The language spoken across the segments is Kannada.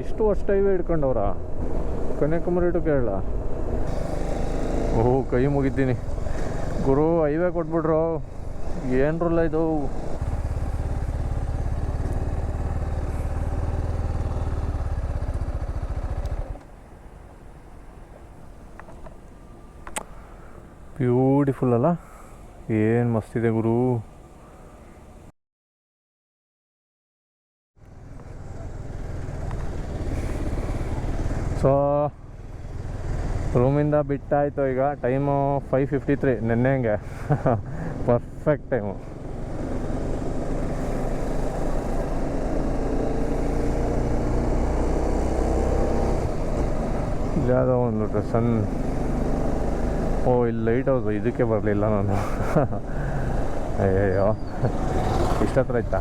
ಇಷ್ಟು ವರ್ಷ ಹೈವೇ ಹಿಡ್ಕೊಂಡವ್ರ ಕನ್ಯಾಕುಮಾರಿ ಟು ಕೇರಳ. ಓಹ್ ಕೈ ಮುಗಿದ್ದೀನಿ ಗುರು, ಹೈವೇ ಕೊಟ್ಬಿಟ್ರು. ಏನ್ರಲ್ಲ ಇದು. ಬ್ಯೂಟಿಫುಲ್ ಅಲ್ಲ, ಏನು ಮಸ್ತಿದೆ ಗುರು. ಸೊ ರೂಮಿಂದ ಬಿಟ್ಟಾಯಿತು. ಈಗ ಟೈಮು 5:53. ನೆನ್ನೆ ಹಂಗೆ ಪರ್ಫೆಕ್ಟ್ ಟೈಮು. ಯಾವುದೋ ಒಂದು ಸಣ್ಣ ಇಲ್ಲಿ ಲೈಟ್ ಹೌದು, ಇದಕ್ಕೆ ಬರಲಿಲ್ಲ ನಾನು. ಅಯ್ಯಯ್ಯೋ ಇಷ್ಟತ್ರ ಇತ್ತಾ?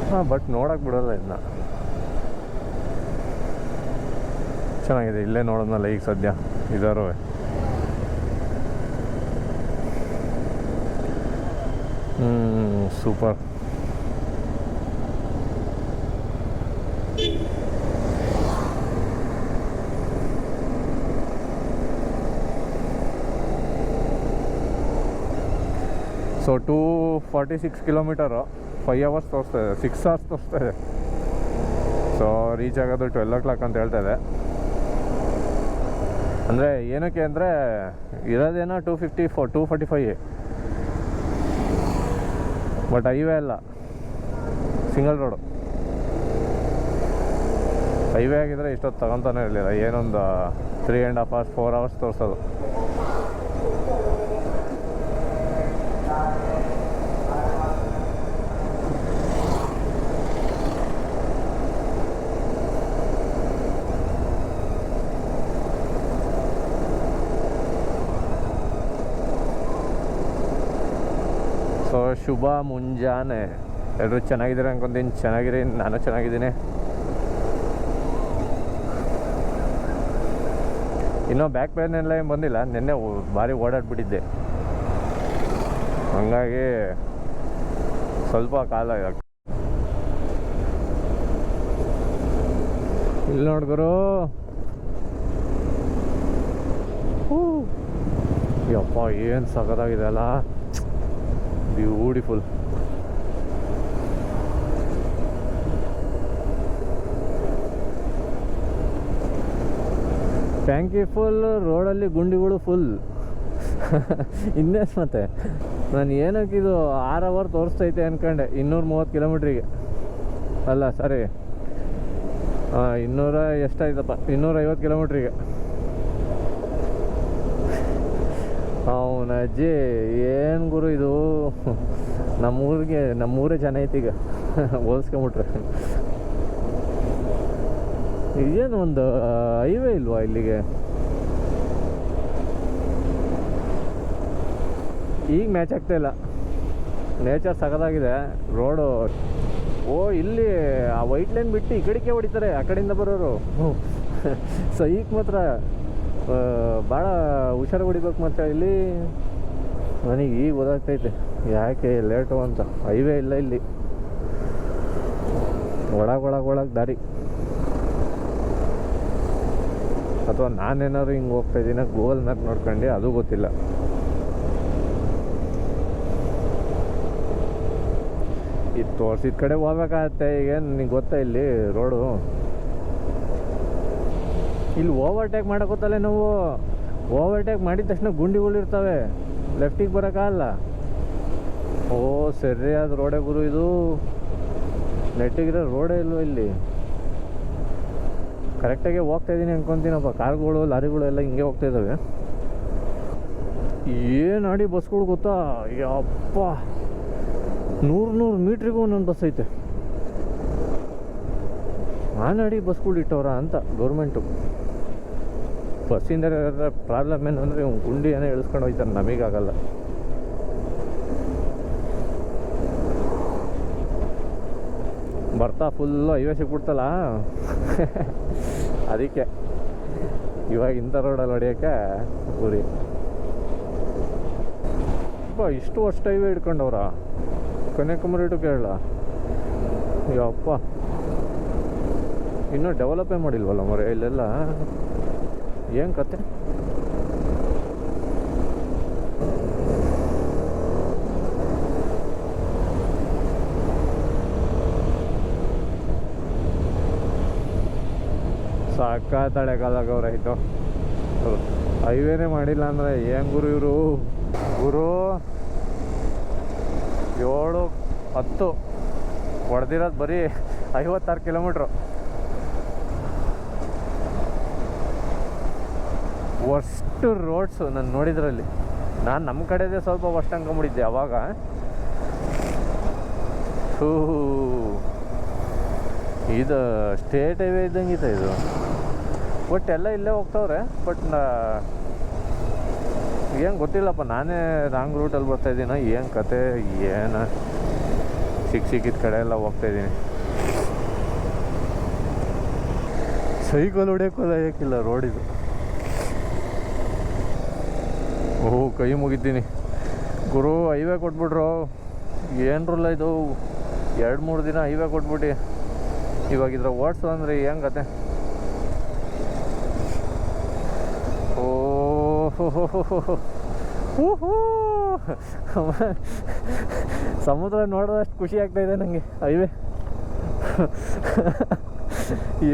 ಹಾಂ, ಬಟ್ ನೋಡೋಕೆ ಬಿಡೋಲ್ಲ ಇದನ್ನ. ಚೆನ್ನಾಗಿದೆ, ಇಲ್ಲೇ ನೋಡೋದ್ನಲ್ಲ ಈಗ ಸದ್ಯ ಇದಾರು. ಸೂಪರ್. ಸೊ 246 ಕಿಲೋಮೀಟರು, 5 hours ತೋರಿಸ್ತಾ ಇದೆ, 6 hours ತೋರಿಸ್ತಾ ಇದೆ. ಸೊ ರೀಚ್ ಆಗೋದು 12 o'clock ಅಂತ ಹೇಳ್ತಾ ಇದೆ. ಅಂದರೆ ಏನಕ್ಕೆ ಅಂದರೆ ಇರೋದೇನೋ 254 245, ಬಟ್ ಹೈವೇ ಅಲ್ಲ, ಸಿಂಗಲ್ ರೋಡು. ಹೈವೇ ಆಗಿದ್ರೆ ಇಷ್ಟೊತ್ತು ತಗೊತಾನೆ ಇರಲಿಲ್ಲ. ಏನೊಂದು 3.5 hours 4 hours ತೋರಿಸೋದು. ಸೊ ಶುಭ ಮುಂಜಾನೆ, ಎಲ್ಲರೂ ಚೆನ್ನಾಗಿದ್ದೀರ ಅನ್ಕೊಂತೀನಿ. ಚೆನ್ನಾಗಿರಿ, ನಾನು ಚೆನ್ನಾಗಿದ್ದೀನಿ. ಇನ್ನೂ ಬ್ಯಾಕ್ ಪೇನ್ ಎಲ್ಲ ಏನು ಬಂದಿಲ್ಲ. ನಿನ್ನೆ ಭಾರಿ ಓಡಾಡ್ಬಿಟ್ಟಿದ್ದೆ, ಹಂಗಾಗಿ ಸ್ವಲ್ಪ ಕಾಲ. ಇಲ್ಲಿ ನೋಡ್ಗುರು, ಯಪ್ಪ ಏನು ಸಖತ್ತಾಗಿದೆ ಅಲ್ಲ, ಬ್ಯೂಟಿಫುಲ್. ಟ್ಯಾಂಕಿ ಫುಲ್, ರೋಡಲ್ಲಿ ಗುಂಡಿಗಳು ಫುಲ್. ಇನ್ನೇನು ಮತ್ತೆ ನಾನು ಏನಕ್ಕೆ ಇದು 6 hour ತೋರಿಸ್ತೈತೆ ಅಂದ್ಕೊಂಡೆ. 230 ಕಿಲೋಮೀಟ್ರಿಗೆ ಅಲ್ಲ, ಸಾರಿ 200 ಎಷ್ಟಾಯ್ತಪ್ಪ, 250 ಕಿಲೋಮೀಟ್ರಿಗೆ. ಅವನಜ್ಜಿ ಏನು ಗುರು ಇದು, ನಮ್ಮೂರೇ ಚೆನ್ನಾಗೈತೆ ಈಗ ಹೋಲ್ಸ್ಕೊಂಬಿಟ್ರೆ. ಇದೇನು ಒಂದು ಹೈವೇ ಇಲ್ವಾ ಇಲ್ಲಿಗೆ? ಈಗ ಮ್ಯಾಚ್ ಆಗ್ತಾಯಿಲ್ಲ. ನೇಚರ್ ಸಖತ್ತಾಗಿದೆ, ರೋಡು. ಇಲ್ಲಿ ಆ ವೈಟ್ ಲೈನ್ ಬಿಟ್ಟು ಈ ಕಡೆಗೆ ಹೊಡಿತಾರೆ, ಆ ಕಡೆಯಿಂದ ಬರೋರು. ಸೈಕ್ ಮಾತ್ರ ಭಾಳ ಹುಷಾರು ಹೊಡಿಬೇಕು. ಮತ್ತು ಇಲ್ಲಿ ನನಗೆ ಈಗ ಗೊತ್ತಾಗ್ತೈತೆ ಯಾಕೆ ಲೇಟು ಅಂತ. ಹೈವೇ ಇಲ್ಲ ಇಲ್ಲಿ, ಒಳಗೆ ದಾರಿ. ಅಥವಾ ನಾನೇನಾದ್ರು ಹಿಂಗೆ ಹೋಗ್ತಾಯಿದ್ದೀನಿ ಗೂಗಲ್ ಮ್ಯಾಪ್ ನೋಡ್ಕೊಂಡು, ಅದು ಗೊತ್ತಿಲ್ಲ. ಇದು ತೋರಿಸಿದ ಕಡೆ ಹೋಗ್ಬೇಕಾಗತ್ತೆ. ಈಗೇನು ನಿಂಗೆ ಗೊತ್ತಾ ಇಲ್ಲಿ ರೋಡು? ಇಲ್ಲಿ ಓವರ್ಟೇಕ್ ಮಾಡೋಕ್ಕೋತಲ್ಲೇ ನಾವು. ಓವರ್ಟೇಕ್ ಮಾಡಿದ ತಕ್ಷಣ ಗುಂಡಿಗಳಿರ್ತವೆ, ಲೆಫ್ಟಿಗೆ ಬರೋಕ್ಕಾಗಲ್ಲ. ಸರಿಯಾದ ರೋಡೇ ಗುರು ಇದು. ನೆಟ್ಟಿಗಿರೋ ರೋಡೇ ಇಲ್ವ ಇಲ್ಲಿ? ಕರೆಕ್ಟಾಗೆ ಹೋಗ್ತಾಯಿದ್ದೀನಿ ಅನ್ಕೊತೀನಪ್ಪ. ಕಾರ್ಗಳು ಲಾರಿಗಳು ಎಲ್ಲ ಹಿಂಗೆ ಹೋಗ್ತಾಯಿದ್ದಾವೆ. ಏನು ಅಡಿ ಬಸ್ಗಳು ಗೊತ್ತಾ? ಯಪ್ಪ, 100 ಮೀಟ್ರಿಗೂ ಒಂದೊಂದು ಬಸ್ ಐತೆ. ಅಡಿ ಬಸ್ಗಳು ಇಟ್ಟವ್ರ ಅಂತ ಗೌರ್ಮೆಂಟು. ಬಸ್ಸಿಂದ ಪ್ರಾಬ್ಲಮ್ ಏನಂದರೆ ಗುಂಡಿ ಏನೋ ಇಳಿಸ್ಕೊಂಡು ಹೋಯ್ತಾರೆ, ನಮಗಾಗಲ್ಲ. ಬರ್ತಾ ಫುಲ್ಲು ಹೈವೇ ಸಿಕ್ಬಿಡ್ತಲ್ಲ, ಅದಕ್ಕೆ ಇವಾಗ ಇಂಥ ರೋಡಲ್ಲಿ ಹೊಡಿಯೋಕ್ಕೆ ಗುರಿ. ಇಷ್ಟು ವರ್ಷ ಹೈವೇ ಹಿಡ್ಕೊಂಡವ್ರ ಕನ್ಯಾಕುಮಾರಿ ಟು ಕೇರಳ. ಯಪ್ಪ ಇನ್ನೂ ಡೆವಲಪೇ ಮಾಡಿಲ್ವಲ್ಲ ಮರೆ ಇಲ್ಲೆಲ್ಲ. ಏನು ಕತೆ? ಸಾಕಾತಳೆಗಾಲಾಗವ್ರೆ ಇದು. ಹೈವೇನೇ ಮಾಡಿಲ್ಲ ಅಂದರೆ ಏನು ಗುರು ಇವರು. ಗುರು 7-10 ಹೊಡೆದಿರೋದು ಬರೀ 56 ಕಿಲೋಮೀಟ್ರು. ವರ್ಸ್ಟ್ ರೋಡ್ಸು ನಾನು ನೋಡಿದ್ರಲ್ಲಿ. ನಾನು ನಮ್ಮ ಕಡೆದೇ ಸ್ವಲ್ಪ ವರ್ಸ್ಟ್ ಅನ್ಕೊಂಬಿಟ್ಟಿದ್ದೆ ಅವಾಗ. ಇದು ಸ್ಟೇಟ್ ಹೈವೇ ಇದ್ದಂಗಿತ್ತು ಇದು. ಬಟ್ ಎಲ್ಲ ಇಲ್ಲೇ ಹೋಗ್ತಾವ್ರೆ. ಬಟ್ ಏನು ಗೊತ್ತಿಲ್ಲಪ್ಪ, ನಾನೇ ರಾಂಗ್ ರೂಟಲ್ಲಿ ಬರ್ತಾಯಿದ್ದೀನ ಏನು ಕತೆ, ಏನು ಸಿಕ್ಕಿದ ಕಡೆ ಎಲ್ಲ ಹೋಗ್ತಾಯಿದ್ದೀನಿ. ಸೈಕಲ್ ಹೊಡೆಯೋಕ್ಕಿಲ್ಲ ರೋಡಿದು. ಓಹ್ ಕೈ ಮುಗಿದ್ದೀನಿ ಗುರು. ಹೈವೇ ಕೊಟ್ಬಿಟ್ರು. ಏನ್ರಲ್ಲ ಇದು 2-3 ದಿನ ಹೈವೇ ಕೊಟ್ಬಿಟ್ಟು ಇವಾಗಿದ್ರೆ ಓಡಿಸು ಅಂದರೆ ಏನು ಕತೆ. ಓಹೋ ಸಮುದ್ರ ನೋಡೋದಷ್ಟು ಖುಷಿ ಆಗ್ತಾಯಿದೆ ನನಗೆ. ಹೈವೇ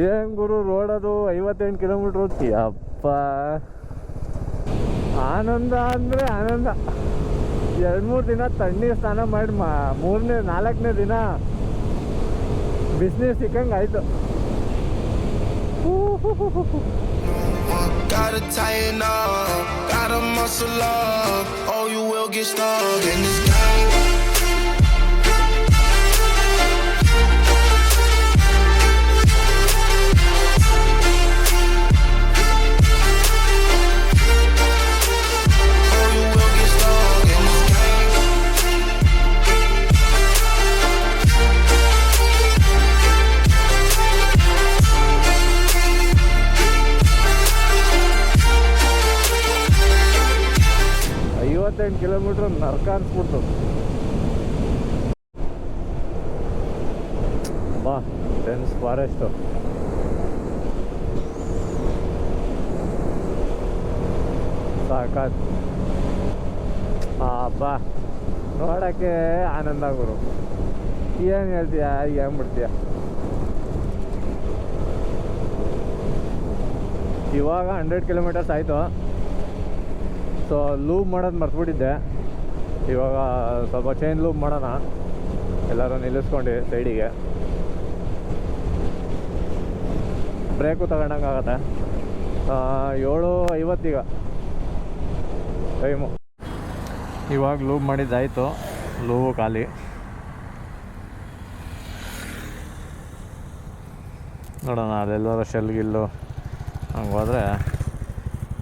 ಏನು ಗುರು ರೋಡದು 58 ಕಿಲೋಮೀಟ್ರು. ಯಪ್ಪ ಆನಂದ ಅಂದರೆ ಆನಂದ. 2-3 ದಿನ ತಣ್ಣೀರು ಸ್ನಾನ ಮಾಡಿ 3ನೇ-4ನೇ ದಿನ ಬಿಸಿನೀರು ಸಿಕ್ಕಂಗೆ ಆಯಿತು. Gotta tighten up, gotta muscle up, or you will get stuck in this game. Or you will get stuck in this game. 58 kilometre ನರ್ಕ ಅನ್ಸ್ಬಿಡ್ತು. ಬಾ ಡೆನ್ಸ್ ಫಾರೆಸ್ಟು. ಸಾಕಾತ್. ಬಾ ನೋಡೋಕ್ಕೆ ಆನಂದ ಗುರು. ಏನು ಹೇಳ್ತೀಯ, ಏನು ಬಿಡ್ತೀಯ. ಇವಾಗ 100 ಕಿಲೋಮೀಟರ್ಸ್ ಆಯಿತು. ಸೊ ಲೂಪ್ ಮಾಡೋದು ಮರ್ತ್ಬಿಟ್ಟಿದ್ದೆ. ಇವಾಗ ಸ್ವಲ್ಪ ಚೈನ್ ಲೂಪ್ ಮಾಡೋಣ. ಎಲ್ಲರೂ ನಿಲ್ಲಿಸ್ಕೊಂಡು ಸೈಡಿಗೆ ಬ್ರೇಕು ತಗೊಂಡಂಗಾಗತ್ತೆ. 7:50 ಈಗ ಟೈಮು. ಇವಾಗ ಲೂಪ್ ಮಾಡಿದ್ದಾಯಿತು. ಲೂವು ಖಾಲಿ. ನೋಡೋಣ ಅದೆಲ್ಲರೂ ಶೆಲ್ಗಿಲ್ಲು ಹಂಗೆ ಹೋದರೆ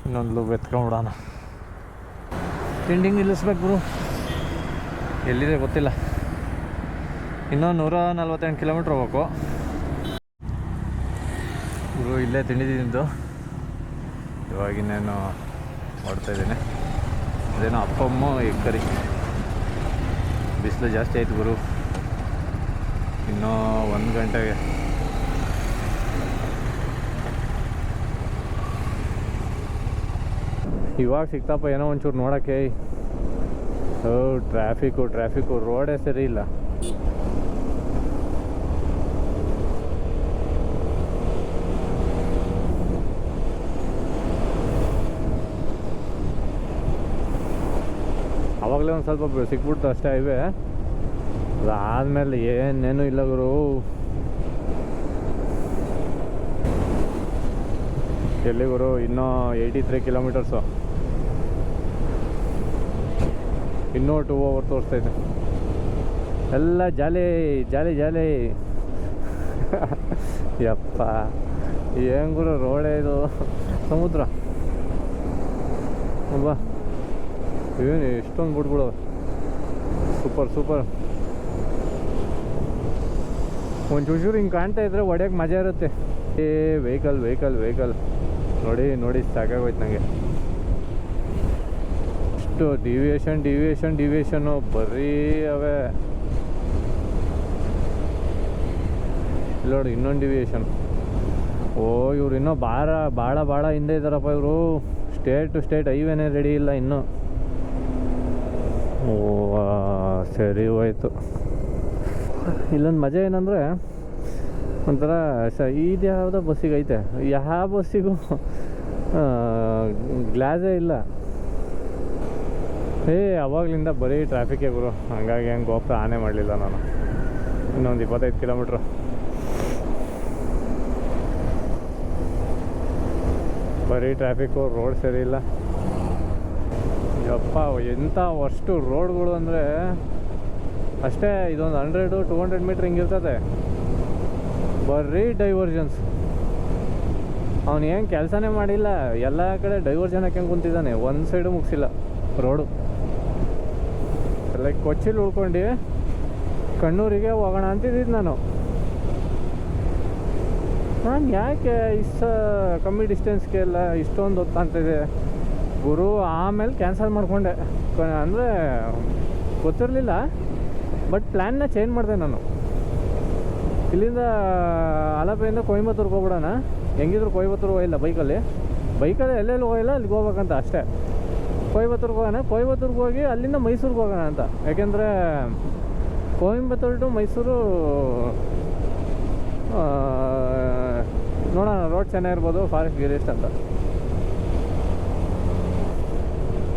ಇನ್ನೊಂದು ಲೂಪ್ ಎತ್ಕೊಂಡ್ಬಿಡೋಣ. ತಿಂಡಿಂಗ್ ನಿಲ್ಲಿಸ್ಬೇಕು ಗುರು. ಎಲ್ಲಿದೆ ಗೊತ್ತಿಲ್ಲ. ಇನ್ನೂ 148 ಕಿಲೋಮೀಟ್ರ್ ಹೋಗ್ಬೇಕು ಗುರು. ಇಲ್ಲೇ ತಿಂಡಿ ತಿಂದು ಇವಾಗಿನ್ನೇನು ಹೊಡ್ತಾಯಿದ್ದೀನಿ. ಅದೇನೋ ಅಪ್ಪಮ್ಮ ಎಗ್ ಕರಿ. ಬಿಸಿಲು ಜಾಸ್ತಿ ಆಯ್ತು ಗುರು. ಇನ್ನೂ 1 ಗಂಟೆಗೆ ಇವಾಗ ಸಿಕ್ತಪ್ಪ ಏನೋ ಒಂಚೂರು ನೋಡೋಕ್ಕೆ. ಟ್ರಾಫಿಕ್ಕು ರೋಡೇ ಸರಿ ಇಲ್ಲ. ಆವಾಗಲೇ ಒಂದು ಸ್ವಲ್ಪ ಸಿಕ್ಬಿಡ್ತು ಅಷ್ಟೇ ಹೈವೇ. ಅದಾದಮೇಲೆ ಏನೇನು ಇಲ್ಲ ಗುರು. ಎಲ್ಲಿ ಗುರು, ಇನ್ನೂ 83 ಕಿಲೋಮೀಟರ್ಸು. ಇನ್ನೂ 2 hours ತೋರಿಸ್ತೈತೆ. ಎಲ್ಲ ಜಾಲಿ ಜಾಲಿ ಜಾಲಿ. ಯಪ್ಪ ಏನು ಗುರು ರೋಡೇ ಇದು. ಸಮುದ್ರ ಅಬ್ಬಾ ಏನು ಎಷ್ಟೊಂದು ಬಿಟ್ಬಿಡೋದು. ಸೂಪರ್. ಒಂಚೂರು ಹಿಂಗೆ ಕಾಣ್ತಾ ಇದ್ರೆ ಹೊಡ್ಯೋಕ್ಕೆ ಮಜಾ ಇರುತ್ತೆ. ವೆಹಿಕಲ್ ನೋಡಿ ಸಾಕಾಗೋಯ್ತು ನನಗೆ. ಅಷ್ಟು ಡಿವಿಯೇಷನ್ನು ಬರೀ ಅವೇ. ಇಲ್ಲಿ ನೋಡಿ ಇನ್ನೊಂದು ಡಿವಿಯೇಷನ್. ಓ ಇವ್ರು ಇನ್ನೂ ಭಾಳ ಹಿಂದೆ ಇದ್ದಾರಪ್ಪ ಇವರು. ಸ್ಟೇಟ್ ಟು ಸ್ಟೇಟ್ ಹೈವೇನೇ ರೆಡಿ ಇಲ್ಲ ಇನ್ನೂ. ಓ ಸರಿ ಹೋಯ್ತು. ಇಲ್ಲೊಂದು ಮಜಾ ಏನಂದರೆ ಒಂಥರ ಇದು ಯಾವುದೋ ಬಸ್ಸಿಗೆ ಐತೆ, ಯಾವ ಬಸ್ಸಿಗೂ ಗ್ಲಾಸೇ ಇಲ್ಲ. ಅವಾಗಲಿಂದ ಬರೀ ಟ್ರಾಫಿಕ್ಕೇ ಗುರು. ಹಂಗಾಗಿ ಹೆಂಗೆ ಗೋಪುರ ಆನೆ ಮಾಡಲಿಲ್ಲ ನಾನು. ಇನ್ನೊಂದು 25 ಕಿಲೋಮೀಟ್ರು. ಬರೀ ಟ್ರಾಫಿಕ್ಕು, ರೋಡ್ ಸರಿ ಇಲ್ಲ. ಯಪ್ಪ ಎಂಥ ಅಷ್ಟು ರೋಡ್ಗಳು ಅಂದರೆ ಅಷ್ಟೇ. ಇದೊಂದು 100-200 ಮೀಟ್ರ್ ಹಿಂಗಿರ್ತದೆ, ಬರೀ ಡೈವರ್ಜನ್ಸ್. ಅವನು ಏನು ಕೆಲಸನೇ ಮಾಡಿಲ್ಲ, ಎಲ್ಲ ಕಡೆ ಡೈವರ್ಜನ್ ಹಾಕ್ಯಂಗೆ ಕುಂತಿದ್ದಾನೆ, ಒಂದು ಸೈಡು ಮುಗಿಸಿಲ್ಲ ರೋಡು. ಲೈಕ್ ಕೊಚ್ಚಿಲಿ ಉಳ್ಕೊಂಡು ಕಣ್ಣೂರಿಗೆ ಹೋಗೋಣ ಅಂತಿದ್ದಿದ್ದು ನಾನು ಯಾಕೆ ಕಮ್ಮಿ ಡಿಸ್ಟೆನ್ಸ್ಗೆ ಎಲ್ಲ ಇಷ್ಟೊಂದು ಹೊತ್ತಾಗ್ತಿದೆ ಗುರು. ಆಮೇಲೆ ಕ್ಯಾನ್ಸಲ್ ಮಾಡಿಕೊಂಡೆ. ಅಂದರೆ ಗೊತ್ತಿರಲಿಲ್ಲ, ಬಟ್ ಪ್ಲ್ಯಾನ್ನ ಚೇಂಜ್ ಮಾಡಿದೆ ನಾನು. ಇಲ್ಲಿಂದ ಆಲಪೆಯಿಂದ ಕೊಯಂಬತ್ತೂರ್ಗೆ ಹೋಗ್ಬಿಡೋಣ. ಹೆಂಗಿದ್ರು ಕೊಯಂಬತ್ತೂರ್ಗೆ ಹೋಗಿಲ್ಲ ಬೈಕಲ್ಲಿ ಎಲ್ಲೆಲ್ಲಿ ಹೋಗಿಲ್ಲ, ಅಲ್ಲಿಗೆ ಹೋಗ್ಬೇಕಂತ ಅಷ್ಟೇ. ಕೊಯಂಬತ್ತೂರ್ಗೆ ಹೋಗೋಣ, ಕೊಯಂಬತ್ತೂರ್ಗೆ ಹೋಗಿ ಅಲ್ಲಿಂದ ಮೈಸೂರಿಗೆ ಹೋಗೋಣ ಅಂತ. ಯಾಕೆಂದರೆ ಕೊಯಂಬತ್ತೂರು ಟು ಮೈಸೂರು ನೋಡೋಣ, ರೋಡ್ ಚೆನ್ನಾಗಿರ್ಬೋದು, ಫಾರೆಸ್ಟ್ ಗಿರೆಸ್ಟ್ ಅಂತ.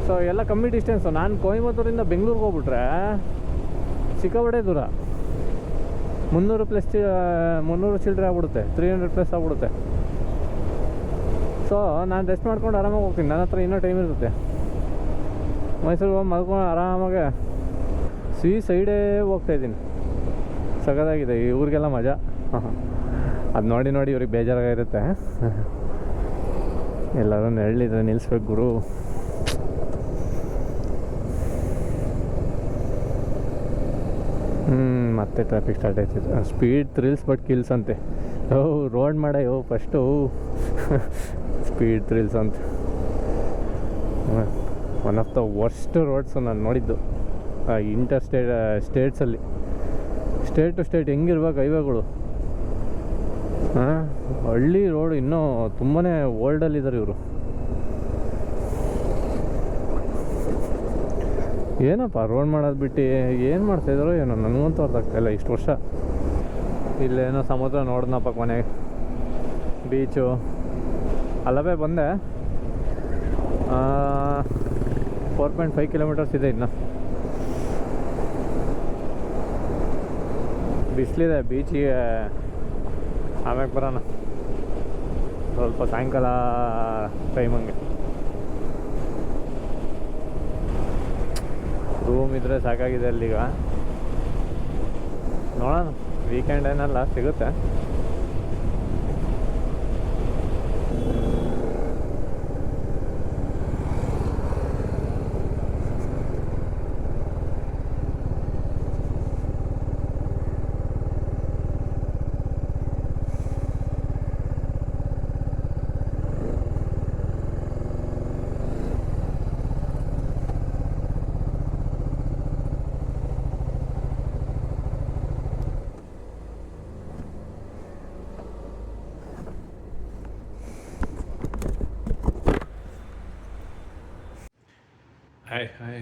ಸೊ ಎಲ್ಲ ಕಮ್ಮಿ ಡಿಸ್ಟೆನ್ಸು. ನಾನು ಕೊಯಂಬತ್ತೂರಿಂದ ಬೆಂಗಳೂರಿಗೆ ಹೋಗ್ಬಿಟ್ರೆ ಸಿಕ್ಕಾಪಟ್ಟೆ ದೂರ, 300 ಚಿಲ್ಲರೆ ಆಗ್ಬಿಡುತ್ತೆ, 300+ ಆಗ್ಬಿಡುತ್ತೆ. ಸೊ ನಾನು ರೆಸ್ಟ್ ಮಾಡ್ಕೊಂಡು ಆರಾಮಾಗಿ ಹೋಗ್ತೀನಿ. ನನ್ನ ಹತ್ರ ಇನ್ನೂ ಟೈಮ್ ಇರುತ್ತೆ. ಮೈಸೂರಿಗೆ ಹೋಗಿ ಮಲ್ಕೊಂಡು ಆರಾಮಾಗೆ ಸೈಡೇ ಹೋಗ್ತಾಯಿದ್ದೀನಿ. ಸಖತ್ತಾಗಿದೆ. ಇವ್ರಿಗೆಲ್ಲ ಮಜಾ. ಅದು ನೋಡಿ ಇವ್ರಿಗೆ ಬೇಜಾರಾಗಿರುತ್ತೆ. ಎಲ್ಲರೂ ನೆರಳಿದ್ರೆ ನಿಲ್ಲಿಸ್ಬೇಕು ಗುರು. ಮತ್ತೆ ಟ್ರಾಫಿಕ್ ಸ್ಟಾರ್ಟ್ ಆಯ್ತಿತ್ತು. ಸ್ಪೀಡ್ ಥ್ರಿಲ್ಸ್ ಬಟ್ ಕಿಲ್ಸ್ ಅಂತೆ. ರೋಡ್ ಮಾಡೋ ಫಸ್ಟು ಸ್ಪೀಡ್ ಥ್ರಿಲ್ಸ್ ಅಂತ. One of the worst roads ನಾನು ನೋಡಿದ್ದು ಸ್ಟೇಟ್ಸಲ್ಲಿ. ಸ್ಟೇಟ್ ಟು ಸ್ಟೇಟ್ ಹೆಂಗಿರ್ಬೇಕು ಹೈವೇಗಳು. ಹಳ್ಳಿ ರೋಡ್ ಇನ್ನೂ ತುಂಬಾ ಓಲ್ಡಲ್ಲಿದ್ದಾರೆ ಇವರು. ಏನಪ್ಪ ರೋಡ್ ಮಾಡೋದು ಬಿಟ್ಟು ಏನು ಮಾಡ್ತಾಯಿದ್ದಾರೋ ಏನೋ, ನನಗಂತೂ ಅರ್ಥ ಆಗ್ತಾಯಿಲ್ಲ. ಇಷ್ಟು ವರ್ಷ ಇಲ್ಲೇನೋ ಸಮುದ್ರ ನೋಡಿದ್ನಪ್ಪ ಕೊನೆಗೆ. ಬೀಚು ಅಲ್ಲವೇ ಬಂದೆ. 4.5 ಕಿಲೋಮೀಟರ್ಸ್ ಇದೆ ಇನ್ನು. ಬಿಸಿಲಿದೆ. ಬೀಚಿಗೆ ಆಮ್ಯಾಗ ಬರೋಣ ಸ್ವಲ್ಪ ಸಾಯಂಕಾಲ ಟೈಮ್ ಹಂಗೆ. ರೂಮ್ ಇದ್ದರೆ ಸಾಕಾಗಿದೆ ಅಲ್ಲಿಗ. ನೋಡೋಣ, ವೀಕೆಂಡ್ ಏನಲ್ಲ ಸಿಗುತ್ತೆ.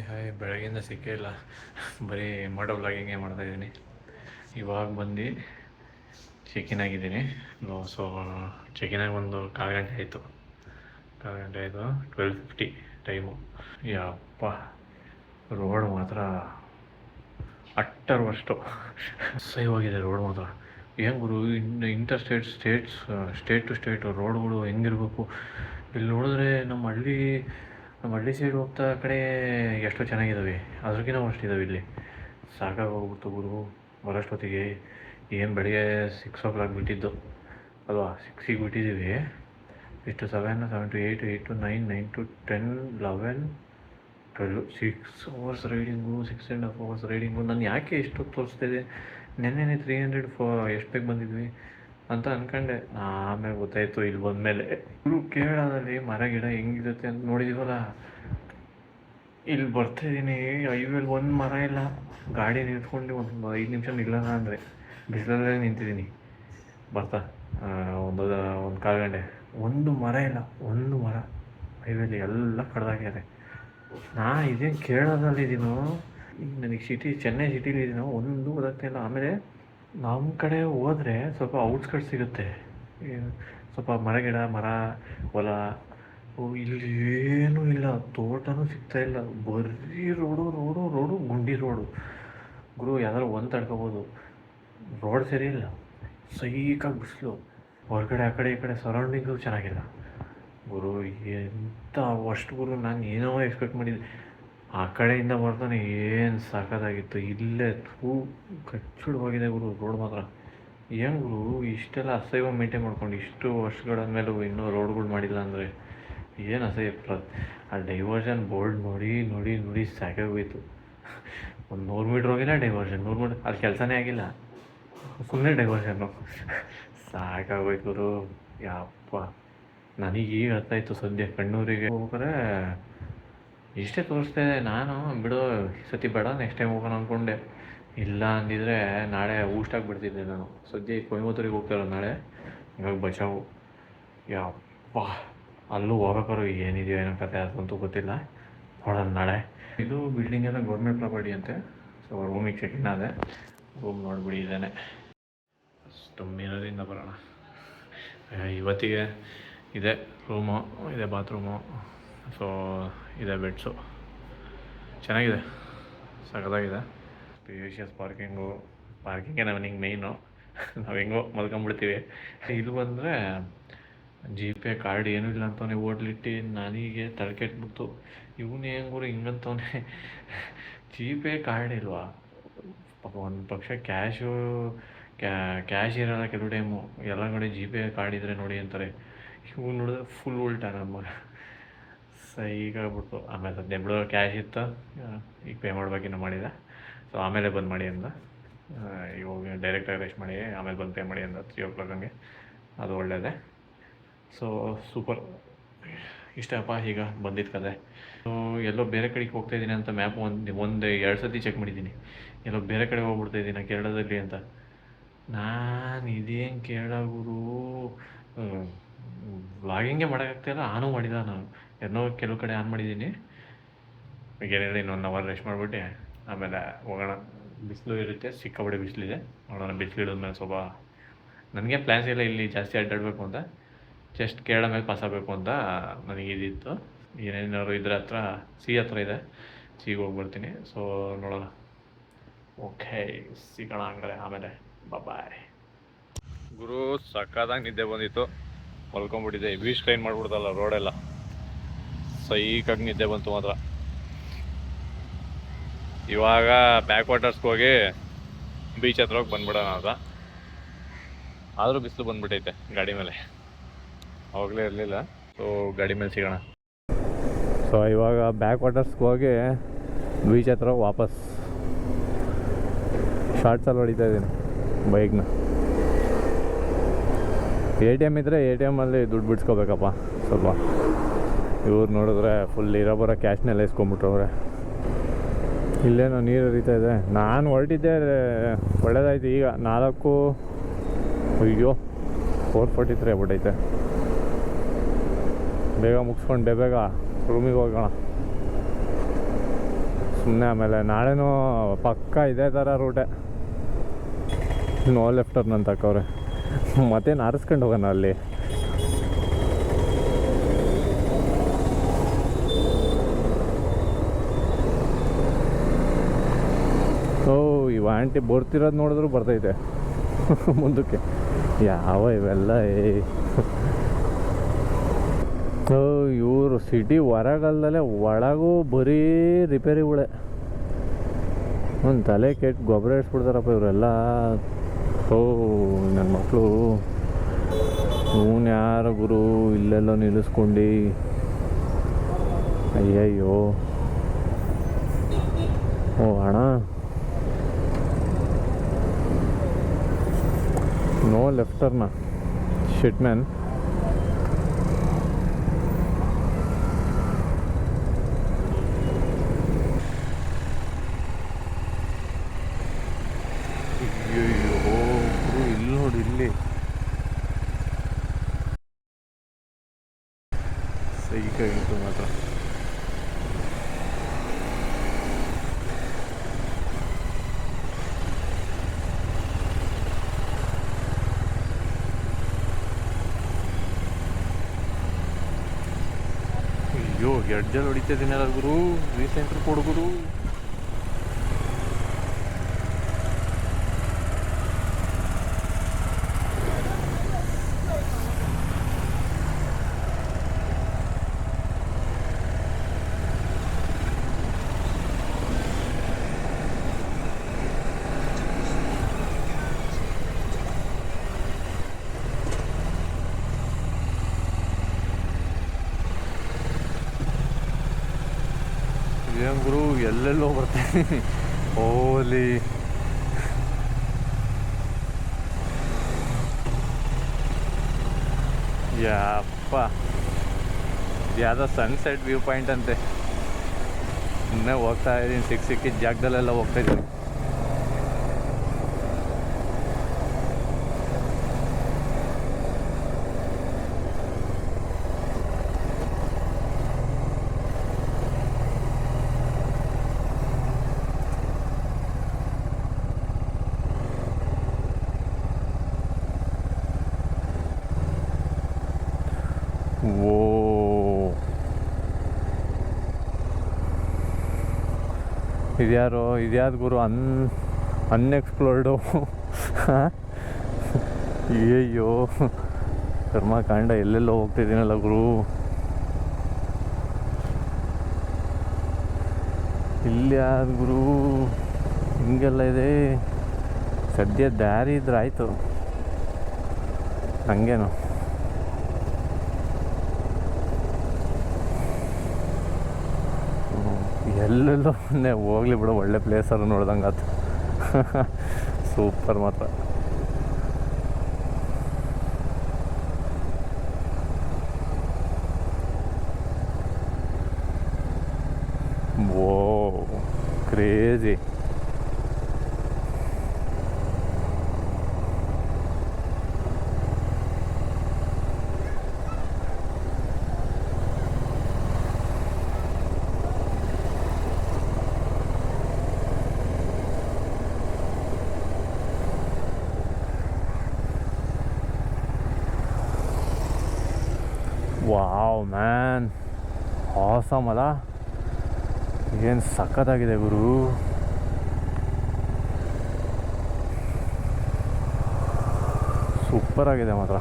ಹಾಯ್ ಬೆಳಗ್ಗೆಯಿಂದ ಸಿಕ್ಕೇ ಇಲ್ಲ. ಬರೀ ಮೋಟೋ ವ್ಲಾಗಿಂಗೇ ಮಾಡ್ತಾಯಿದ್ದೀನಿ. ಇವಾಗ ಬಂದು ಚೆಕಿನ್ ಆಗಿದ್ದೀನಿ. ಸೊ ಚೆಕಿನಾಗಿ ಒಂದು 1/4 ಗಂಟೆ ಆಯಿತು. 12:50 ಟೈಮು. ಯಪ್ಪ ರೋಡ್ ಮಾತ್ರ ಅಟ್ಟರ್ವಷ್ಟು ಸೇವಾಗಿದೆ ರೋಡ್ ಮಾತ್ರ. ಏನು ಗುರು, ಸ್ಟೇಟ್ ಟು ಸ್ಟೇಟ್ ರೋಡ್ಗಳು ಹೆಂಗಿರ್ಬೇಕು. ಇಲ್ಲಿ ನೋಡಿದ್ರೆ ನಮ್ಮ ಹಳ್ಳಿ ಸೈಡ್ ಹೋಗ್ತಾ ಕಡೆ ಎಷ್ಟೋ ಚೆನ್ನಾಗಿದ್ದಾವೆ, ಅದ್ರಗಿನ ಅಷ್ಟಿದ್ದಾವೆ ಇಲ್ಲಿ. ಸಾಕಾಗೋಗ್ಬಿಡ್ತು ಗುರು ಬರೋಷ್ಟೊತ್ತಿಗೆ. ಏನು ಬೆಳಗ್ಗೆ 6 o'clock ಬಿಟ್ಟಿದ್ದು ಅಲ್ವಾ, 6ಗೆ ಬಿಟ್ಟಿದ್ದೀವಿ. ಇಷ್ಟು 7 to 8, 8 to 9, 9 to 10, 11, 12, 6 hours riding, 6.5 hours riding. ನಾನು ಯಾಕೆ ಎಷ್ಟೊತ್ತು ತೋರಿಸ್ತಾಯಿದೆ, ನೆನ್ನೆ 300 ಎಷ್ಟು ಬೇಗ ಬಂದಿದ್ವಿ ಅಂತ ಅಂದ್ಕೊಂಡೆ. ಆಮೇಲೆ ಗೊತ್ತಾಯಿತು ಇಲ್ಲಿ ಬಂದಮೇಲೆ ಇವರು ಕೇರಳದಲ್ಲಿ ಮರ ಗಿಡ ಹೆಂಗಿರುತ್ತೆ ಅಂತ ನೋಡಿದ್ದೀವಲ್ಲ. ಇಲ್ಲಿ ಬರ್ತಾಯಿದ್ದೀನಿ, ಹೈವೇಲಿ ಒಂದು ಮರ ಇಲ್ಲ. ಗಾಡಿ ನಿಂತ್ಕೊಂಡು ಒಂದು 5 ನಿಮಿಷ ನಿಲ್ಲೋಣ ಅಂದರೆ ಬಿಸಿಲಲ್ಲೇ ನಿಂತಿದ್ದೀನಿ ಬರ್ತಾ. ಒಂದು ಕಾಲು ಗಂಟೆ. ಒಂದು ಮರ ಇಲ್ಲ, ಒಂದು ಮರ ಹೈವೇಲಿ ಎಲ್ಲ ಕಡ್ದಾಗ್ಯದೆ. ಇದೇನು ಕೇರಳದಲ್ಲಿದ್ದೀನೋ, ಈಗ ನನಗೆ ಚೆನ್ನೈ ಸಿಟಿಲಿದ್ದೀನೋ ಒಂದು ಗೊತ್ತಾಗ್ತಾಯಿಲ್ಲ. ಆಮೇಲೆ ನಮ್ಮ ಕಡೆ ಹೋದರೆ ಸ್ವಲ್ಪ ಔಟ್ಸ್ಕಟ್ ಸಿಗುತ್ತೆ, ಸ್ವಲ್ಪ ಮರ ಹೊಲ. ಇಲ್ಲಿ ಏನೂ ಇಲ್ಲ, ತೋಟನೂ ಸಿಗ್ತಾಯಿಲ್ಲ, ಬರೀ ರೋಡು ಗುಂಡಿ ರೋಡು. ಗುರು ಯಾವ್ದಾದ್ರು ಒಂದು ತಡ್ಕೊಬೋದು, ರೋಡ್ ಸರಿ ಇಲ್ಲ, ಸೈಕಾಗಿ ಬಿಸಿಲು, ಹೊರಗಡೆ ಆ ಕಡೆ ಈ ಕಡೆ ಸರೌಂಡಿಂಗು ಚೆನ್ನಾಗಿಲ್ಲ. ಗುರು ಎಂಥ ಅಷ್ಟು ಗುರು, ನಾನು ಏನೋ ಎಕ್ಸ್ಪೆಕ್ಟ್ ಮಾಡಿದ್ದೆ. ಆ ಕಡೆಯಿಂದ ಬರ್ತಾನೆ ಏನು ಸಾಕಾಗಿತ್ತು. ಇಲ್ಲೇ ಕಚ್ಚಿಡವಾಗಿದೆ ಗುರು ರೋಡ್ ಮಾತ್ರ. ಏನು ಗುರು ಇಷ್ಟೆಲ್ಲ ಅಸಹ್ಯ ಮೇಂಟೈನ್ ಮಾಡ್ಕೊಂಡು ಇಷ್ಟು ವರ್ಷಗಳ ಮೇಲೂ ಇನ್ನೂ ರೋಡ್ಗಳು ಮಾಡಿಲ್ಲ ಅಂದರೆ ಏನು ಅಸಹ್ಯ. ಆ ಡೈವರ್ಷನ್ ಬೋರ್ಡ್ ನೋಡಿ ಸಾಕಾಗೋಯ್ತು. ಒಂದು 100 ಮೀಟ್ರ್ ಹೋಗಿಲ್ಲ ಡೈವರ್ಷನ್, 100 ಮೀಟ್ರ್ ಅಲ್ಲಿ ಕೆಲಸನೇ ಆಗಿಲ್ಲ, ಸುಮ್ಮನೆ ಡೈವರ್ಷನ್ನು. ಸಾಕಾಗೋಯ್ತು ಗುರು ಯಪ್ಪ. ನನಗೀಗ ಅರ್ಥಾಯಿತು ಸದ್ಯ ಕಣ್ಣೂರಿಗೆ ಹೋಗ್ರೆ ಇಷ್ಟೇ ತೋರಿಸ್ತಾ ಇದೆ. ನಾನು ಬಿಡೋ ಸತಿ ಬೇಡ, ನೆಕ್ಸ್ಟ್ ಟೈಮ್ ಹೋಗೋಣ ಅಂದ್ಕೊಂಡೆ. ಇಲ್ಲ ಅಂದಿದ್ರೆ ನಾಳೆ ಊಷ್ಟಾಗ್ಬಿಡ್ತಿದ್ದೆ ನಾನು. ಸದ್ಯ ಕೊಯಮತ್ತೂರಿಗೆ ಹೋಗ್ತಾರೋ ನಾಳೆ, ಇವಾಗ ಬಚಾವು. ಯಪ್ಪ ಅಲ್ಲೂ ಹೋಗ್ಬೇಕಾದ್ರು ಏನಿದೆಯೋ ಏನೋ ಕತೆ, ಅದಂತೂ ಗೊತ್ತಿಲ್ಲ, ನೋಡೋಣ ನಾಳೆ. ಇದು ಬಿಲ್ಡಿಂಗ್ ಎಲ್ಲ ಗೌರ್ಮೆಂಟ್ ಪ್ರಾಪರ್ಟಿ ಅಂತೆ. ಸೊ ರೂಮಿಗೆ ಚೆಕ್-ಇನ್ ಆದೆ, ರೂಮ್ ನೋಡಿಬಿಡಿ ಇದ್ದೇನೆ. ಅಷ್ಟು ಮೇಲಿಂದ ಬರೋಣ. ಇವತ್ತಿಗೆ ಇದೆ ರೂಮು, ಇದೆ ಬಾತ್ರೂಮು, ಸೊ ಇದೆ ಬೆಡ್ಸು, ಚೆನ್ನಾಗಿದೆ, ಸಖತ್ತಾಗಿದೆ. ಸ್ಪೇಷಿಯಸ್ ಪಾರ್ಕಿಂಗೇ ನಮಗೆ ಮೇಯ್ನು. ನಾವು ಹೆಂಗೋ ಮಲ್ಕೊಂಬಿಡ್ತೀವಿ. ಇಲ್ಲಿ ಬಂದರೆ ಜಿ-ಪೇ ಕಾರ್ಡ್ ಏನೂ ಇಲ್ಲ ಅಂತವನೇ, ಹೋಟ್ಲಿಟ್ಟು ನನಗೆ ತಲೆಕೆಟ್ಬಿಡ್ತು. ಇವನು ಹೆಂಗೂರು ಹಿಂಗಂತವನೇ, ಜಿ-ಪೇ ಕಾರ್ಡ್ ಇಲ್ವಾ? ಪಾಪ ಒಂದು ಪಕ್ಷ ಕ್ಯಾಶ್ ಇರೋಲ್ಲ ಕೆಲವು ಟೈಮು, ಎಲ್ಲ ಕಡೆ ಜಿ-ಪೇ ಕಾರ್ಡ್ ಇದ್ದರೆ ನೋಡಿ ಅಂತಾರೆ. ಇವ್ನು ನೋಡಿದ್ರೆ ಫುಲ್ ಉಲ್ಟಾ ನನ್ನ ಮಗ, ಸೈಗಾಗ್ಬಿಡ್ತು. ಆಮೇಲೆ ಸದ್ಯ ಬಿಡೋ ಕ್ಯಾಶ್ ಇತ್ತು, ಈಗ ಪೇ ಮಾಡ್ಬೇಕಿನ್ನೂ ಮಾಡಿದೆ. ಸೊ ಆಮೇಲೆ ಬಂದು ಮಾಡಿ ಅಂದ, ಇವಾಗ ಡೈರೆಕ್ಟಾಗಿ ರೆಸ್ಟ್ ಮಾಡಿ ಆಮೇಲೆ ಬಂದು ಪೇ ಮಾಡಿ ಅಂದ 3 o'clock ಹಂಗೆ. ಅದು ಒಳ್ಳೆಯದೇ. ಸೊ ಸೂಪರ್, ಇಷ್ಟಪ್ಪ ಈಗ ಬಂದಿದ್ದು ಕತೆ. ಸೊ ಎಲ್ಲೋ ಬೇರೆ ಕಡೆಗೆ ಹೋಗ್ತಾಯಿದ್ದೀನಿ ಅಂತ ಮ್ಯಾಪ್ ಒಂದು 2 ಸತಿ ಚೆಕ್ ಮಾಡಿದ್ದೀನಿ, ಎಲ್ಲೋ ಬೇರೆ ಕಡೆ ಹೋಗ್ಬಿಡ್ತಾಯಿದ್ದೀನಿ ಕೇರಳದಲ್ಲಿ ಅಂತ. ನಾನು ಇದೇನು ಕೇರಳ ಗುರು, ವ್ಲಾಗಿಂಗೇ ಮಾಡೋಕ್ಕಾಗ್ತಾಯಿಲ್ಲ. ಆನೂ ಮಾಡಿಲ್ಲ ನಾನು, ಏನೋ ಕೆಲವು ಕಡೆ ಆನ್ ಮಾಡಿದ್ದೀನಿ. ಈಗ ಏನಿಲ್ಲ, ಇನ್ನೊಂದು ಅವರ್ ರೆಸ್ಟ್ ಮಾಡಿಬಿಟ್ಟು ಆಮೇಲೆ ಹೋಗೋಣ. ಬಿಸಿಲು ಇರುತ್ತೆ, ಸಿಕ್ಕಾಪಟ್ಟೆ ಬಿಸಿಲಿದೆ, ನೋಡೋಣ. ಬಿಸಿಲು ಇಳಿದ್ಮೇಲೆ ಸ್ವಲ್ಪ ನನಗೆ ಪ್ಲ್ಯಾನ್ಸ್ ಇಲ್ಲ ಇಲ್ಲಿ ಜಾಸ್ತಿ ಅಡ್ಡಾಡಬೇಕು ಅಂತ, ಜಸ್ಟ್ ಕೇರಳ ಮೇಲೆ ಪಾಸ್ ಆಗಬೇಕು ಅಂತ ನನಗೆ ಇದಿತ್ತು. ಏನೇನಾದ್ರು ಇದ್ರ ಹತ್ರ ಹತ್ರ ಇದೆ, ಸಿಗೆ ಹೋಗ್ಬರ್ತೀನಿ. ಸೊ ನೋಡೋಣ. ಓಕೆ, ಸಿಗೋಣ ಹಂಗಾರೆ ಆಮೇಲೆ. ಬಾಯ್ ಗುರು. ಸಕ್ಕತ್ತಾಗಿ ನಿದ್ದೆ ಬಂದಿತ್ತು, ಮಲ್ಕೊಂಡ್ಬಿಟ್ಟಿದ್ದೆ. ಹೆವಿ ಸ್ಟ್ರೈನ್ ಮಾಡಿಬಿಡ್ತಲ್ಲ ರೋಡೆಲ್ಲ, ಸೈಕಾಗಿ ನಿದ್ದೆ ಬಂತು ಮಾತ್ರ. ಇವಾಗ ಬ್ಯಾಕ್ ವಾಟರ್ಸ್ಗೆ ಹೋಗಿ ಬೀಚ್ ಹತ್ರ ಹೋಗಿ ಬಂದ್ಬಿಡೋಣ ಅಂತ. ಆದರೂ ಬಿಸಿಲು ಬಂದ್ಬಿಟ್ಟೈತೆ ಗಾಡಿ ಮೇಲೆ, ಅವಾಗಲೇ ಇರಲಿಲ್ಲ. ಸೊ ಗಾಡಿ ಮೇಲೆ ಸಿಗೋಣ. ಸೊ ಇವಾಗ ಬ್ಯಾಕ್ ವಾಟರ್ಸ್ಗೆ ಹೋಗಿ ಬೀಚ್ ಹತ್ರ ವಾಪಸ್ ಶಾರ್ಟ್ಸಲ್ಲಿ ಹೊಡಿತಾ ಇದ್ದೀನಿ ಬೈಕ್ನ. ATM ಇದ್ದರೆ ATMಲ್ಲಿ ದುಡ್ಡು ಬಿಡ್ಸ್ಕೋಬೇಕಪ್ಪ ಸ್ವಲ್ಪ. ಇವ್ರು ನೋಡಿದ್ರೆ ಫುಲ್ ಬರೋ ಕ್ಯಾಶ್ನೆಲ್ಲ ಇಸ್ಕೊಂಬಿಟ್ರವ್ರೆ. ಇಲ್ಲೇನೋ ನೀರು ಹರಿತಾ ಇದೆ. ನಾನು ಹೊರಟಿದ್ದೆ ಒಳ್ಳೇದಾಯ್ತು. ಈಗ 4:43 ಆಗ್ಬಿಟ್ಟೈತೆ. ಬೇಗ ಮುಗಿಸ್ಕೊಂಡು ಬೇಗ ರೂಮಿಗೆ ಹೋಗೋಣ ಸುಮ್ಮನೆ. ಆಮೇಲೆ ನಾಳೆನೂ ಪಕ್ಕ ಇದೇ ಥರ ರೂಟೆ, ನೋ ಲೆಫ್ಟ್ ಟರ್ನ್ ಅಂತ ಹಾಕವ್ರೆ. ಮತ್ತೇನು ಆರಿಸ್ಕೊಂಡು ಹೋಗೋಣ ಅಲ್ಲಿ. ಇವ ಆಂಟಿ ಬರ್ತಿರೋದು ನೋಡಿದ್ರು ಬರ್ತೈತೆ ಮುಂದಕ್ಕೆ. ಯಾವ ಇವೆಲ್ಲ ಇವರು ಸಿಟಿ ಹೊರಗಲ್ದಲ್ಲೇ ಒಳಗೂ ಬರೀ ರಿಪೇರಿಗಳೇ. ಒಂದು ತಲೆ ಕೆಟ್ಟು ಗೊಬ್ಬರ ಇಡ್ಸ್ಬಿಡ್ತಾರಪ್ಪ ಇವರೆಲ್ಲ. ನನ್ನ ಮಕ್ಕಳು ಇವನು ಯಾರ ಗುರು ಇಲ್ಲೆಲ್ಲೋ ನಿಲ್ಲಿಸ್ಕೊಂಡು. ಅಯ್ಯಯ್ಯೋ. ಅಣ್ಣ, ನೋ ಲೆಫ್ಟ್ ಟರ್ನ್ ಶಿಟ್ ಮ್ಯಾನ್. ಇಲ್ಲಿ ನೋಡಿ, ಇಲ್ಲಿ ಸೈಕಾಗಿತ್ತು ಮಾತ್ರ. ಅಯ್ಯೋ ಎಡ್ಜಲ್ಲಿ ಹೊಡಿತಿದ್ದೀನಲ್ಲ ಗುರು, ರೀಸೆಂಟ್ರ್ ಕೊಡು ಗುರು. ಏನ್ ಗುರು ಎಲ್ಲೆಲ್ಲೋ ಬರ್ತೀನಿ. ಓಲಿ ಯಪ್ಪ, ಯಾವುದೋ ಸನ್ಸೆಟ್ ವ್ಯೂ ಪಾಯಿಂಟ್ ಅಂತೆ. ಇನ್ನೇ ಹೋಗ್ತಾ ಇದ್ದೀನಿ, ಸಿಕ್ಕಿದ ಜಾಗದಲ್ಲೆಲ್ಲ ಹೋಗ್ತಾ ಇದ್ದೀನಿ. ಓ ಇದ್ಯಾವುದು ಗುರು, ಅನ್ಎಕ್ಸ್ಪ್ಲೋರ್ಡು. ಅಯ್ಯಯ್ಯೋ ಕರ್ಮಕಾಂಡ, ಎಲ್ಲೆಲ್ಲೋ ಹೋಗ್ತಿದ್ದೀನಲ್ಲ ಗುರು. ಇಲ್ಲಿ ಯಾವ್ದು ಗುರು ಹಿಂಗೆಲ್ಲ ಇದೆ? ಸದ್ಯ ದಾರಿ ಇದ್ರೆ ಆಯಿತು, ಹಂಗೇನು ಎಲ್ಲೆಲ್ಲೋ ಹೋಗ್ಲಿ ಬಿಡು, ಒಳ್ಳೆ ಪ್ಲೇಸರು ನೋಡ್ದಂಗೆ ಆಯ್ತು. ಸೂಪರ್ ಮಾತ್ರ. ಓ ಕ್ರೇಜಿ. ವಾವ್ ಮ್ಯಾನ್, ಆಸಮ್ ಅಲ್ಲ, ಏನು ಸಖತ್ತಾಗಿದೆ ಗುರು. ಸೂಪರ್ ಆಗಿದೆ ಮಾತ್ರ.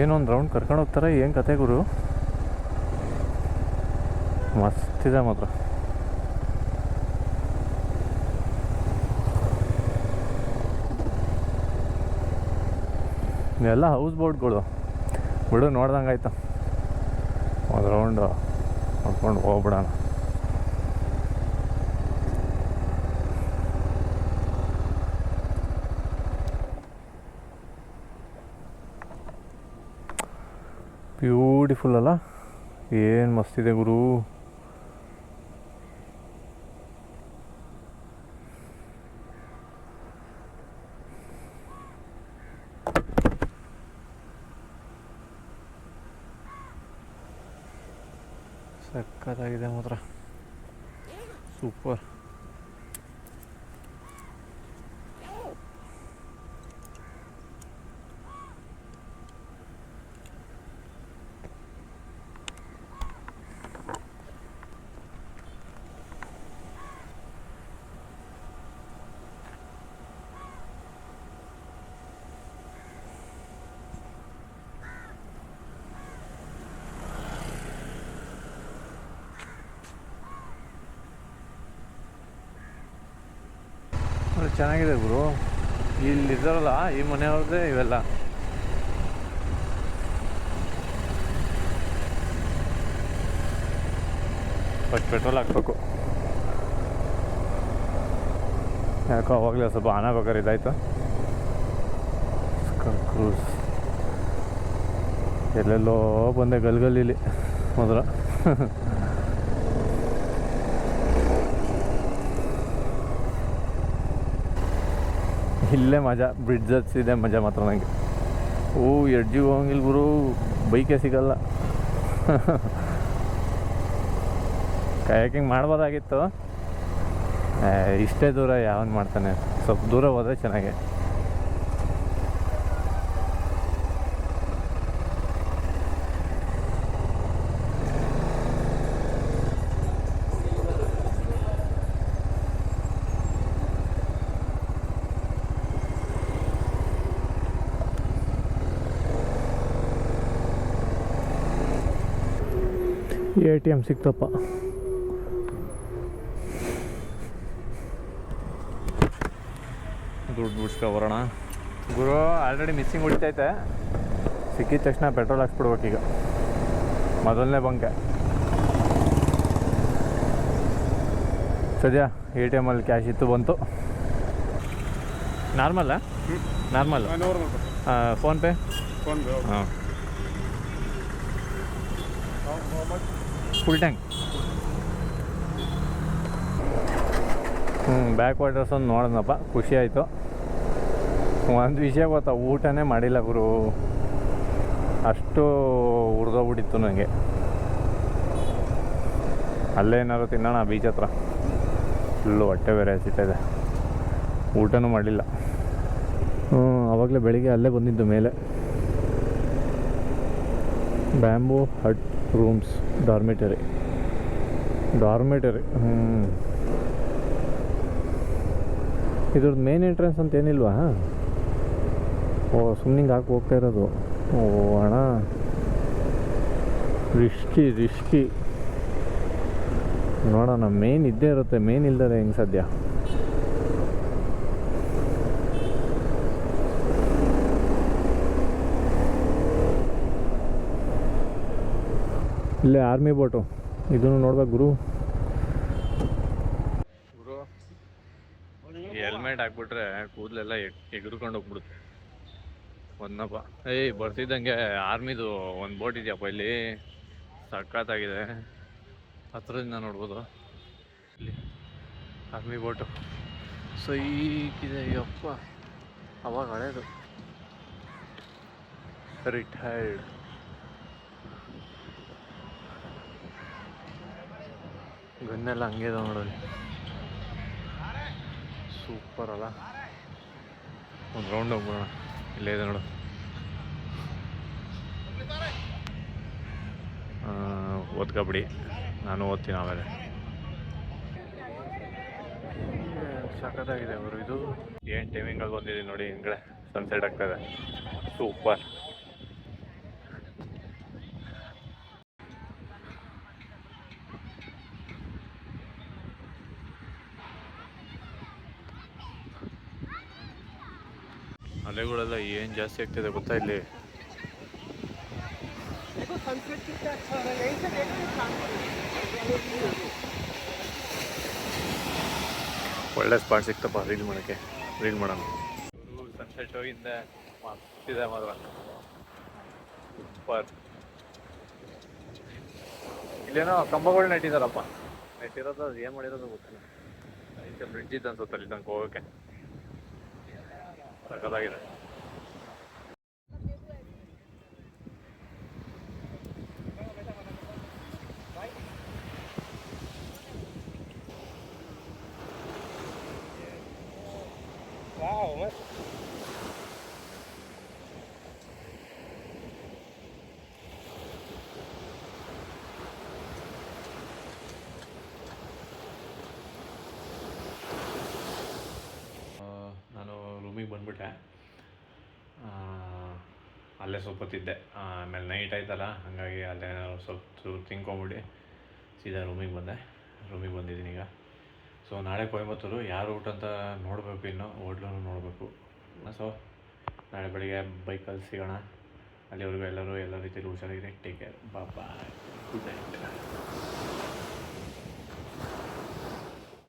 ಏನೊಂದು ರೌಂಡ್ ಕರ್ಕೊಂಡು ಹೋಗ್ತಾರೆ, ಏನು ಕತೆ ಗುರು, ಮಸ್ತಿದೆ ಮಾತ್ರ. ಎಲ್ಲ ಹೌಸ್ ಬೋಟ್ಗಳು ಬಿಡು, ನೋಡ್ದಂಗೆ ಆಯ್ತು. ಒಂದು ರೌಂಡು ನೋಡ್ಕೊಂಡು ಹೋಗ್ಬಿಡೋಣ. ಬ್ಯೂಟಿಫುಲ್ ಅಲ್ಲ, ಏನು ಮಸ್ತಿದೆ ಗುರು. ಸಕ್ಕತ್ತಾಗಿದೆ ಮಾತ್ರ, ಸೂಪರ್. ಚೆನ್ನಾಗಿದೆ ಗುರು. ಇಲ್ಲಿದ್ದಾರಲ್ಲ ಈ ಮನೆಯವ್ರದ್ದೇ ಇವೆಲ್ಲ. ಫಸ್ಟ್ ಪೆಟ್ರೋಲ್ ಹಾಕ್ಬೇಕು. ಯಾಕೋ ಅವಾಗಲೇ ಸ್ವಲ್ಪ ಆನ ಬೇಕಾದ್ರೆ ಇದಾಯಿತು. ಕ್ರೂಸ್ ಎಲ್ಲೆಲ್ಲೋ ಬಂದೆ ಗಲ್ಗಲ್ಲಿಲಿ ಮೊದಲ. ಇಲ್ಲೇ ಮಜಾ, ಬ್ರಿಡ್ಜ್ ಹಚ್ಚಿದೆ ಮಜಾ ಮಾತ್ರ ನನಗೆ. ಎಡ್ಜಿಗೆ ಹೋಗಂಗಿಲ್ಲ ಗುರು, ಬೈಕೇ ಸಿಗಲ್ಲ. ಕಯಾಕಿಂಗ್ ಮಾಡ್ಬೋದಾಗಿತ್ತು, ಇಷ್ಟೇ ದೂರ ಯಾವನು ಮಾಡ್ತಾನೆ, ಸ್ವಲ್ಪ ದೂರ ಹೋದರೆ ಚೆನ್ನಾಗೆ. ATM ಸಿಕ್ತಪ್ಪ. ದುಡ್ಡು ಬಿಡ್ಸ್ಕೊ ಬರೋಣ ಗುರು. Already missing ಹೊಡಿತೈತೆ. ಸಿಕ್ಕಿದ ತಕ್ಷಣ ಪೆಟ್ರೋಲ್ ಹಾಕ್ಸ್ಬಿಡ್ಬೇಕೀಗ. ಮೊದಲನೇ ಬಂಕೆ ಸದ್ಯ. ATM ಅಲ್ಲಿ ಕ್ಯಾಶ್ ಇತ್ತು, ಬಂತು. ನಾರ್ಮಲ್ಲ ಫೋನ್ಪೇ. ಹಾಂ, ಫುಲ್ ಟ್ಯಾಂಕ್. ಬ್ಯಾಕ್ ವಾಟರ್ಸ್ ಒಂದು ನೋಡಿದ್ನಪ್ಪ, ಖುಷಿ ಆಯಿತು. ಒಂದು ವಿಷಯ ಗೊತ್ತಾ, ಊಟನೇ ಮಾಡಿಲ್ಲ ಗುರು, ಅಷ್ಟು ಹುರಿದೋಗ್ಬಿಟ್ಟಿತ್ತು ನನಗೆ. ಅಲ್ಲೇ ಏನಾದ್ರು ತಿನ್ನೋಣ ಬೀಚ್ ಹತ್ರ. ಫುಲ್ಲು ಹೊಟ್ಟೆ ಬೇರೆ ಹಸಿತಾಯಿದೆ, ಊಟನೂ ಮಾಡಲಿಲ್ಲ. ಆವಾಗಲೇ ಬೆಳಿಗ್ಗೆ ಅಲ್ಲೇ ಬಂದಿದ್ದು ಮೇಲೆ. ಬ್ಯಾಂಬೂ ಹಟ್ ರೂಮ್ಸ್ ಡಾರ್ಮಿಟರಿ. ಇದ್ರದ್ದು ಮೇನ್ ಎಂಟ್ರೆನ್ಸ್ ಅಂತ ಏನಿಲ್ವಾ? ಸುಮ್ಮನಿಂಗೆ ಹಾಕಿ ಹೋಗ್ತಾ ಇರೋದು. ಅಣ್ಣ, ರಿಸ್ಕಿ. ನೋಡೋಣ, ಮೇನ್ ಇದ್ದೇ ಇರುತ್ತೆ, ಮೇನ್ ಇಲ್ದರೆ ಹೆಂಗೆ ಸದ್ಯ. ಇಲ್ಲೇ ಆರ್ಮಿ ಬೋಟು, ಇದನ್ನು ನೋಡ್ಬೇಕು ಗುರು. ಹೆಲ್ಮೆಟ್ ಹಾಕ್ಬಿಟ್ರೆ ಕೂದಲೆಲ್ಲ ಎಗರ್ಕೊಂಡು ಹೋಗ್ಬಿಡುತ್ತೆ. ಒಂದಪ್ಪ ಬರ್ತಿದ್ದಂಗೆ ಆರ್ಮಿದು ಒಂದು ಬೋಟ್ ಇದೆಯಪ್ಪ ಇಲ್ಲಿ, ಸಖತ್ತಾಗಿದೆ. ಹತ್ರದಿಂದ ನೋಡ್ಬೋದು. ಇಲ್ಲಿ ಆರ್ಮಿ ಬೋಟು ಸೈಕಿದೆ ಯಪ್ಪ. ಅವಾಗ ಹಳೇದು, ರಿಟೈರ್ಡ್. ಗನ್ನೆಲ್ಲ ಹಂಗೆ ಇದಾವೆ ನೋಡೋದು, ಸೂಪರ್ ಅಲ್ಲ. ಒಂದು ರೌಂಡ್ ಹೋಗ್ಬಿಡೋಣ. ಇಲ್ಲೇ ಇದೆ ನೋಡು, ಓದ್ಕೊಬಿಡಿ, ನಾನು ಓದ್ತೀನಿ ಆಮೇಲೆ. ಸಖತ್ತಾಗಿದೆ ಅವರು. ಇದು ಏನು ಟೈಮಿಂಗಲ್ಲಿ ಬಂದಿದ್ದೀನಿ ನೋಡಿ, ಹಿಂದ್ಗಡೆ ಸನ್ಸೆಟ್ ಆಗ್ತಾಯಿದೆ, ಸೂಪರ್. ಅಲೆಗಳೆಲ್ಲ ಏನು ಜಾಸ್ತಿ ಆಗ್ತಿದೆ ಗೊತ್ತಾ ಇಲ್ಲಿ. ಒಳ್ಳೆ ಸ್ಪಾಟ್ ಸಿಕ್ತಪ್ಪ ರೀಲ್ ಮಾಡೋಣ. ಸನ್ಸೆಟ್ ಹೋಗಿದ್ದೆ, ಮಸ್ತಿದೆ ಮಾತ್ರ, ಸೂಪರ್. ಇಲ್ಲೇನೋ ಕಂಬಗಳು ನೆಟ್ಟಿದಾರಪ್ಪ, ನೆಟ್ಟಿರೋದು ಅದು ಏನು ಮಾಡಿರೋದು ಗೊತ್ತಿಲ್ಲ. ಇದಕ್ಕೆ ಬ್ರಿಡ್ಜ್ ಇದ್ದು ಅನ್ಸುತ್ತೆ ಅಲ್ಲಿ ತನಕ ಹೋಗೋಕ್ಕೆ. ಸಖತ್ತಾಗಿದೆ. ನಾನು ರೂಮಿಗೆ ಬಂದ್ಬಿಟ್ಟೆ. ಅಲ್ಲೇ ಸ್ವಲ್ಪ ಹೊತ್ತಿದ್ದೆ. ಆಮೇಲೆ ನೈಟ್ ಆಯ್ತಲ್ಲ, ಹಾಗಾಗಿ ಅಲ್ಲೇ ಸ್ವಲ್ಪ ತಿನ್ಕೊಂಬಿಟ್ಟು ಸೀದಾ ರೂಮಿಗೆ ಬಂದಿದ್ದೀನಿ ಈಗ. ಸೊ ನಾಳೆ ಕೊಯಂಬತ್ತೂರು, ಯಾರು ಊಟ ಅಂತ ನೋಡಬೇಕು, ಇನ್ನು ಹೋಟ್ಲೂ ನೋಡಬೇಕು. ಸೊ ನಾಳೆ ಬೆಳಿಗ್ಗೆ ಬೈಕಲ್ಲಿ ಸಿಗೋಣ. ಅಲ್ಲಿವರೆಗೂ ಎಲ್ಲರೂ ಎಲ್ಲ ರೀತಿಯಲ್ಲಿ ಹುಷಾರಾಗಿರಿ. ಟೇಕ್ ಕೇರ್, ಬಾಯ್, ಗುಡ್ ನೈಟ್.